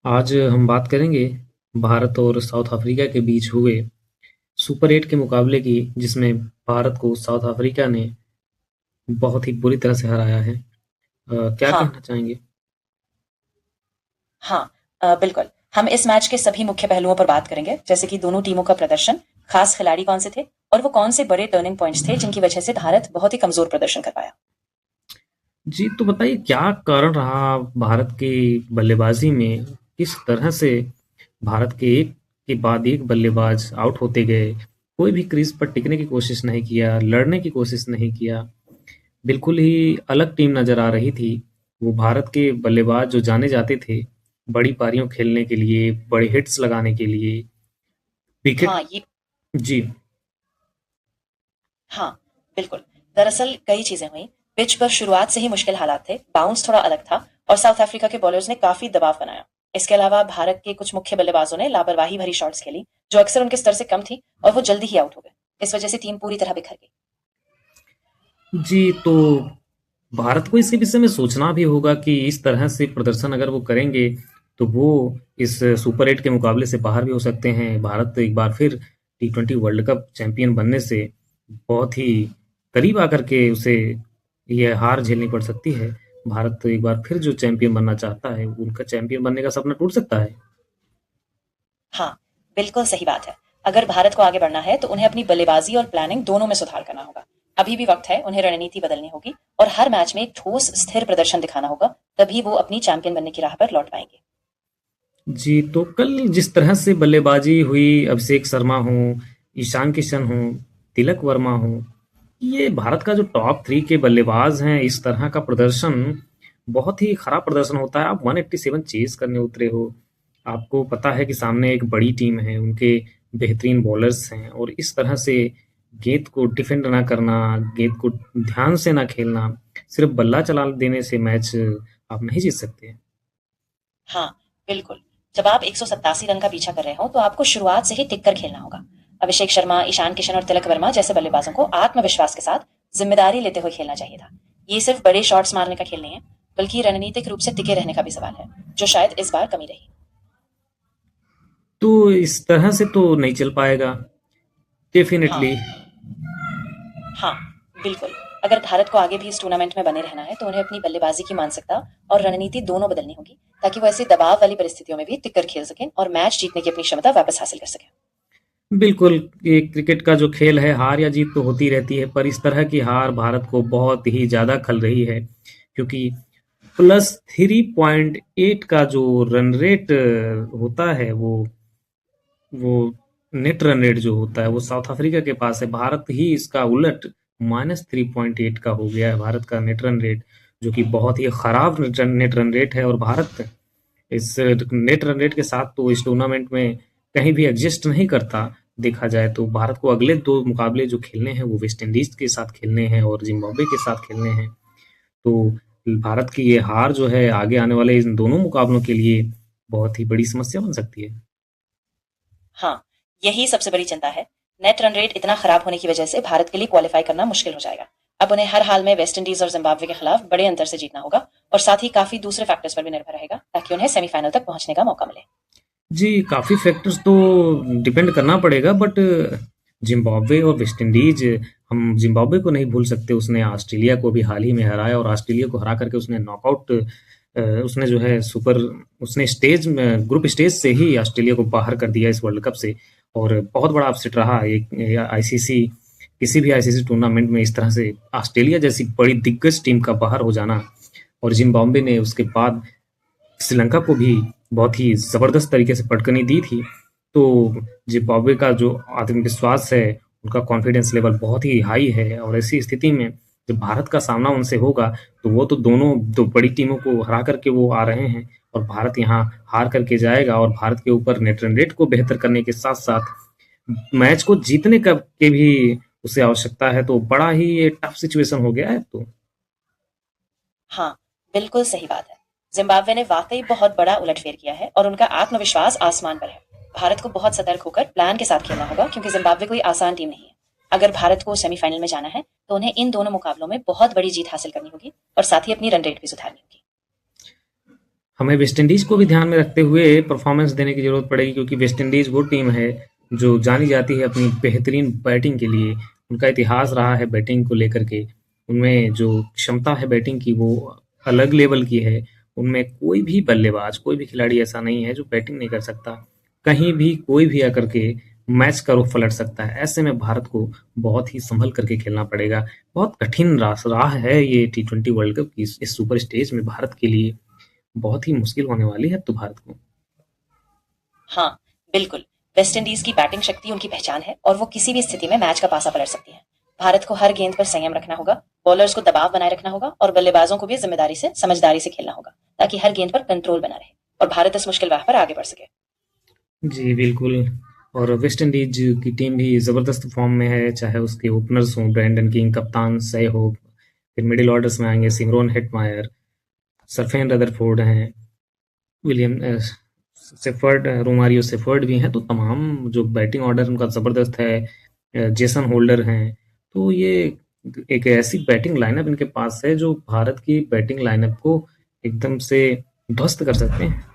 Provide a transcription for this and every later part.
आज हम बात करेंगे भारत और साउथ अफ्रीका के बीच हुए सुपर 8 के मुकाबले की, जिसमें भारत को साउथ अफ्रीका ने बहुत ही बुरी तरह से हराया है। क्या हाँ, कहना चाहेंगे? हाँ। बिल्कुल। हम इस मैच के सभी मुख्य पहलुओं पर बात करेंगे, जैसे कि दोनों टीमों का प्रदर्शन, खास खिलाड़ी कौन से थे और वो कौन से बड़े टर्निंग पॉइंट्स थे जिनकी वजह से भारत बहुत ही कमजोर प्रदर्शन कर पाया। जी, तो बताइए क्या कारण रहा भारत की बल्लेबाजी में? किस तरह से भारत के एक के बाद एक बल्लेबाज आउट होते गए? कोई भी क्रीज पर टिकने की कोशिश नहीं किया, लड़ने की कोशिश नहीं किया। बिल्कुल ही अलग टीम नज़र आ रही थी। वो भारत के बल्लेबाज जो जाने जाते थे, बड़ी पारियों खेलने के लिए, बड़े हिट्स लगाने के लिए, विकेट। हाँ, ये जी, हाँ, बिल्कुल। दरअसल कई चीजें हुई। पिच पर शुरुआत से ही मुश्किल हालात थे, बाउंस थोड़ा अलग था और साउथ अफ्रीका के बॉलर्स ने काफी दबाव बनाया। इसके अलावा भारत के कुछ मुख्य बल्लेबाजों ने लापरवाही भरी शॉट्स खेली, जो अक्सर उनके स्तर से कम थी और वो जल्दी ही आउट हो गए। इस वजह से टीम पूरी तरह बिखर गई। जी, तो भारत को इसके विषय में सोचना भी होगा कि इस तरह से प्रदर्शन अगर वो करेंगे, तो वो इस सुपर 8 के मुकाबले से बाहर भी हो सकते हैं। भारत एक बार फिर टी20 वर्ल्ड कप चैंपियन बनने से बहुत ही करीब आकर के उसे ये हार झेलनी पड़ सकती है। भारत एक बार फिर जो चैंपियन बनना चाहता है, उनका चैंपियन बनने का सपना टूट सकता है। हाँ, बिल्कुल सही बात है। अगर भारत को आगे बढ़ना है तो उन्हें अपनी बल्लेबाजी और प्लानिंग दोनों में सुधार करना होगा। अभी भी वक्त है, उन्हें रणनीति बदलनी होगी और हर मैच में एक ठोस स्थिर प्रदर्शन दिखाना होगा। तभी वो अपनी चैंपियन बनने की राह पर लौट पाएंगे। जी, तो कल जिस तरह से बल्लेबाजी हुई, अभिषेक शर्मा हों, ईशान किशन हों, तिलक वर्मा हों, ये भारत का जो टॉप 3 के बल्लेबाज हैं, इस तरह का प्रदर्शन बहुत ही खराब प्रदर्शन होता है। आप 187 चेज़ करने उतरे हो। आपको पता है कि सामने एक बड़ी टीम है, उनके बेहतरीन बॉलर्स हैं और इस तरह से गेंद को डिफेंड ना करना, गेंद को ध्यान से ना खेलना, सिर्फ़ बल्ला चला देने से मैच आप नहीं जीत सकते। हाँ, बिल्कुल। जब आप 187 रन का पीछा कर रहे हो तो आपको शुरुआत से ही टिक कर खेलना होगा। अभिषेक शर्मा, ईशान किशन और तिलक वर्मा जैसे बल्लेबाजों को आत्मविश्वास के साथ जिम्मेदारी लेते हुए खेलना चाहिए था। ये सिर्फ बड़े शॉट्स मारने का खेल नहीं है, बल्कि रणनीतिक रूप से टिके रहने का भी सवाल है, जो शायद इस बार कमी रही। तो इस तरह से तो नहीं चल पाएगा, हाँ, डेफ़िनेटली। हाँ, बिल्कुल। अगर भारत को आगे भी इस टूर्नामेंट में बने रहना है तो उन्हें अपनी बल्लेबाजी की मानसिकता और रणनीति दोनों बदलनी होगी, ताकि वो ऐसी दबाव वाली परिस्थितियों में भी टिक कर खेल सकें और मैच जीतने की अपनी क्षमता वापस हासिल कर सकें। बिल्कुल, ये क्रिकेट का जो खेल है, हार या जीत तो होती रहती है, पर इस तरह की हार भारत को बहुत ही ज़्यादा खल रही है, क्योंकि प्लस 3.8 का जो रन रेट होता है, वो नेट रन रेट जो होता है वो साउथ अफ्रीका के पास है। भारत ही इसका उलट -3.8 का हो गया है भारत का नेट रन रेट, जो कि बहुत ही खराब नेट रन रेट है। और भारत इस नेट रन रेट के साथ तो इस टूर्नामेंट में कहीं भी एग्जिस्ट नहीं करता। देखा जाए तो भारत को अगले दो मुकाबले जो खेलने हैं वो वेस्ट इंडीज के साथ खेलने हैं और जिम्बाब्वे के साथ खेलने हैं। तो भारत की ये हार जो है आगे आने वाले इन दोनों मुकाबलों के लिए बहुत ही बड़ी समस्या बन सकती है। हाँ, यही सबसे बड़ी चिंता है। नेट रन रेट इतना खराब होने की वजह से भारत के लिए क्वालिफाई करना मुश्किल हो जाएगा। अब उन्हें हर हाल में वेस्ट इंडीज और जिम्बाब्वे के खिलाफ बड़े अंतर से जीतना होगा और साथ ही काफी दूसरे फैक्टर्स पर भी निर्भर रहेगा, ताकि उन्हें सेमीफाइनल तक पहुंचने का मौका मिले। जी, काफ़ी फैक्टर्स तो डिपेंड करना पड़ेगा, बट ज़िम्बाब्वे और वेस्ट इंडीज़, हम ज़िम्बाब्वे को नहीं भूल सकते। उसने ऑस्ट्रेलिया को भी हाल ही में हराया और ऑस्ट्रेलिया को हरा करके उसने नॉकआउट उसने जो है सुपर उसने स्टेज में ग्रुप स्टेज से ही ऑस्ट्रेलिया को बाहर कर दिया इस वर्ल्ड कप से। और बहुत बड़ा अपसेट रहा एक आईसीसी, किसी भी आईसीसी टूर्नामेंट में इस तरह से ऑस्ट्रेलिया जैसी बड़ी दिग्गज टीम का बाहर हो जाना। और ज़िम्बाब्वे ने उसके बाद श्रीलंका को भी बहुत ही ज़बरदस्त तरीके से पटकनी दी थी। तो जिम्बाब्वे का जो आत्मविश्वास है, उनका कॉन्फिडेंस लेवल बहुत ही हाई है और ऐसी स्थिति में जब भारत का सामना उनसे होगा, तो वो तो दोनों दो बड़ी टीमों को हरा करके वो आ रहे हैं और भारत यहाँ हार करके जाएगा। और भारत के ऊपर नेट रन रेट को बेहतर करने के साथ-साथ मैच को जीतने का के भी उसे आवश्यकता है, तो बड़ा ही ये टफ सिचुएशन हो गया है अब तो। हाँ, बिल्कुल सही बात है। जिम्बाब्वे ने वाकई बहुत बड़ा उलटफेर किया है और उनका आत्मविश्वास आसमान पर है। भारत को बहुत सतर्क होकर प्लान के साथ खेलना होगा, क्योंकि जिम्बाब्वे कोई आसान टीम नहीं है। अगर भारत को सेमीफाइनल में जाना है तो उन्हें इन दोनों मुकाबलों में बहुत बड़ी जीत हासिल करनी होगी और साथ ही अपनी रन रेट भी सुधारनी होगी। हमें वेस्ट इंडीज को भी ध्यान में रखते हुए परफॉर्मेंस देने की जरूरत पड़ेगी, क्योंकि वेस्ट इंडीज वो टीम है जो जानी जाती है अपनी बेहतरीन बैटिंग के लिए। उनका इतिहास रहा है बैटिंग को लेकर के। उनमें जो क्षमता है बैटिंग की वो अलग लेवल की है। उनमें कोई भी बल्लेबाज, कोई भी खिलाड़ी ऐसा नहीं है जो बैटिंग नहीं कर सकता। कहीं भी कोई भी आकर के मैच का रुख पलट सकता है। ऐसे में भारत को बहुत ही संभल करके खेलना पड़ेगा। बहुत कठिन राह है ये T20 वर्ल्ड कप की इस सुपर स्टेज में भारत के लिए। बहुत ही मुश्किल होने वाली है अब तो भारत को। हाँ, बिल्कुल। वेस्ट इंडीज की बैटिंग शक्ति उनकी पहचान है और वो किसी भी स्थिति में मैच का पासा पलट सकती है। भारत को हर गेंद पर संयम रखना होगा, बॉलर्स को दबाव बनाए रखना होगा और बल्लेबाजों को भी जिम्मेदारी से, समझदारी से खेलना होगा, ताकि हर गेंद पर कंट्रोल बना रहे और भारत इस मुश्किल राह पर आगे बढ़ सके। जी, बिल्कुल। और वेस्ट इंडीज की टीम भी ज़बरदस्त फॉर्म में है, चाहे उसके ओपनर्स हों ब्रेंडन किंग, कप्तान सहहोग, फिर मिडिल ऑर्डर्स में आएंगे सिमरोन हेटमायर, सरफेन रदरफोर्ड हैं, विलियम सेफर्ड, रोमारियो सेफर्ड भी हैं। तो तमाम जो बैटिंग ऑर्डर उनका ज़बरदस्त है। जेसन होल्डर हैं। तो ये एक ऐसी बैटिंग लाइनअप इनके पास है जो भारत की बैटिंग लाइनअप को एकदम से ध्वस्त कर सकते हैं।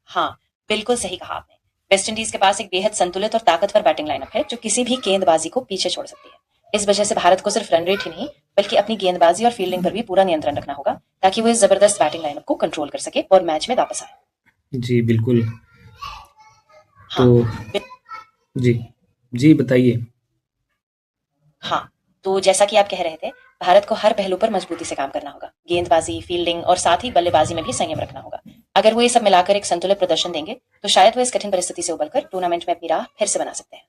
हाँ, बिल्कुल सही कहा आपने। वेस्ट इंडीज के पास एक बेहद संतुलित और ताकतवर बैटिंग लाइनअप है जो किसी भी गेंदबाजी को पीछे छोड़ सकती है। इस वजह से भारत को सिर्फ रन रेट ही नहीं बल्कि अपनी गेंदबाजी और फील्डिंग पर भी पूरा नियंत्रण रखना होगा, ताकि वो इस जबरदस्त बैटिंग लाइनअप को कंट्रोल कर सके और मैच में वापस आए। जी, बिल्कुल। हाँ, तो बिल- जी, जी बताइए। हाँ, तो जैसा कि आप कह रहे थे, भारत को हर पहलू पर मजबूती से काम करना होगा। गेंदबाजी, फील्डिंग और साथ ही बल्लेबाजी में भी संयम रखना होगा। अगर वो ये सब मिलाकर एक संतुलित प्रदर्शन देंगे, तो शायद वो इस कठिन परिस्थिति से उबरकर टूर्नामेंट में अपनी राह फिर से बना सकते हैं।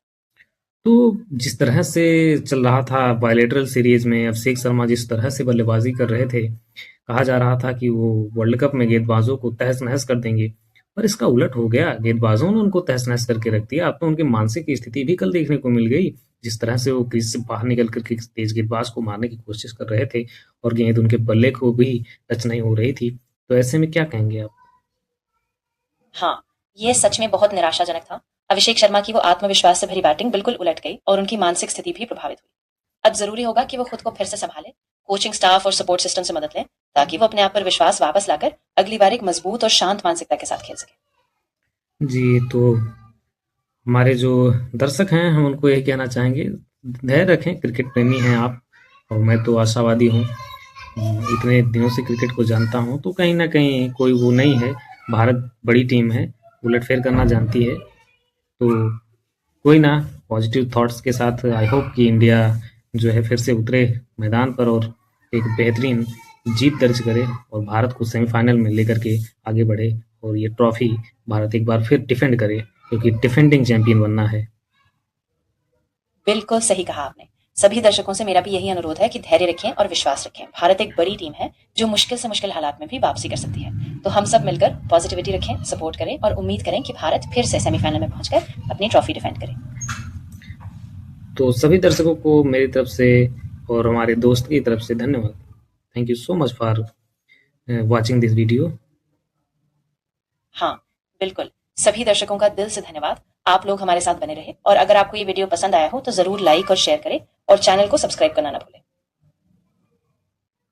तो जिस तरह से चल रहा था बायलैटरल सीरीज में, अभिषेक शर्मा जिस तरह से बल्लेबाजी कर रहे थे, कहा जा रहा था कि वो वर्ल्ड कप में गेंदबाजों को तहस-नहस कर देंगे। पर इसका उलट हो गया, गेंदबाजों ने उनको तहस-नहस करके रख दिया। अब तो उनकी मानसिक स्थिति भी कल देखने को मिल गई। जिस तरह से वो क्रीज से बाहर निकल कर के तेज गेंदबाज को मारने की कोशिश कर रहे थे और गेंद उनके बल्ले को भी टच नहीं हो रही थी। तो ऐसे में क्या कहेंगे आप? हाँ, ये सच में बहुत निराशाजनक था। अभिषेक शर्मा की वो आत्मविश्वास से भरी बैटिंग बिल्कुल उलट गई और उनकी मानसिक स्थिति भी प्रभावित हुई। अब जरूरी होगा कि वो खुद को फिर से संभाले, कोचिंग स्टाफ और सपोर्ट सिस्टम से मदद लें, ताकि वो अपने आप पर विश्वास वापस लाकर अगली बार एक मजबूत और शांत मानसिकता के साथ खेल सके। जी, तो हमारे जो दर्शक हैं हम उनको यही कहना चाहेंगे, धैर्य रखें, क्रिकेट प्रेमी हैं आप और मैं तो आशावादी हूँ। इतने दिनों से क्रिकेट को जानता हूँ तो कहीं ना कहीं कोई वो नहीं है। भारत बड़ी टीम है, उलटफेर करना जानती है। तो कोई ना, पॉजिटिव थॉट्स के साथ आई होप कि इंडिया जो है फिर से उतरे मैदान पर और एक बेहतरीन जीत दर्ज करे और भारत को सेमीफाइनल में लेकर के आगे बढ़े और ये ट्रॉफी भारत एक बार फिर डिफेंड करे, क्योंकि डिफेंडिंग चैंपियन बनना है। बिल्कुल सही कहा आपने। सभी दर्शकों से मेरा भी यही अनुरोध है कि धैर्य रखें और विश्वास रखें। भारत एक बड़ी टीम है जो मुश्किल से मुश्किल हालात में भी वापसी कर सकती है। तो हम सब मिलकर पॉजिटिविटी रखें, सपोर्ट करें और उम्मीद करें कि भारत फिर से सेमीफाइनल में पहुंचकर अपनी ट्रॉफी डिफेंड करे। तो सभी दर्शकों को मेरी तरफ से और हमारे दोस्त की तरफ से धन्यवाद। Thank you so much for watching this video. हाँ, बिल्कुल। सभी दर्शकों का दिल से धन्यवाद। आप लोग हमारे साथ बने रहे और अगर आपको ये वीडियो पसंद आया हो तो जरूर लाइक और शेयर करें और चैनल को सब्सक्राइब करना ना भूलें।